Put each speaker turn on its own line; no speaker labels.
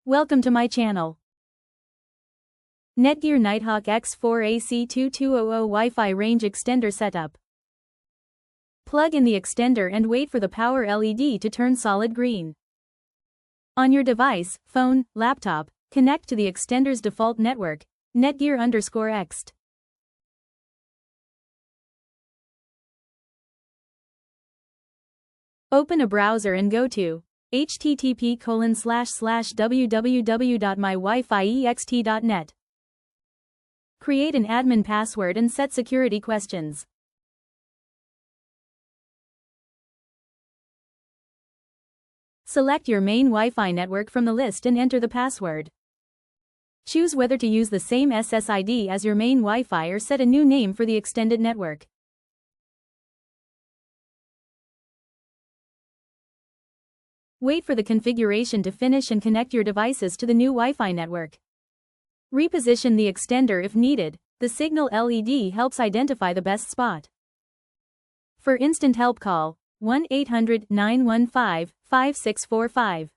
Welcome to my channel. Netgear Nighthawk X4 AC2200 Wi-Fi range extender setup. Plug in the extender and wait for the power LED to turn solid green. On your device, phone, laptop, connect to the extender's default network, Netgear_Next. Open a browser and go to http://www.mywifi.ext.net. Create an admin password and set security questions. Select your main Wi-Fi network from the list and enter the password. Choose whether to use the same SSID as your main Wi-Fi or set a new name for the extended network. Wait for the configuration to finish and connect your devices to the new Wi-Fi network. Reposition the extender if needed. The signal LED helps identify the best spot. For instant help, call 1-800-915-5645.